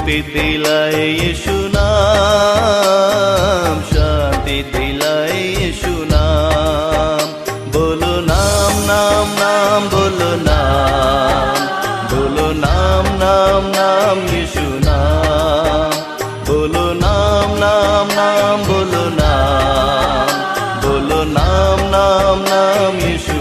मुक्ति दिलाए यीशु नाम, शांति दिलाए यीशु नाम। बोलो नाम नाम नाम, बोलो नाम, बोलो नाम नाम नाम यीशु नाम। बोलो नाम नाम नाम, बोलो नाम, बोलो नाम नाम नाम यीशु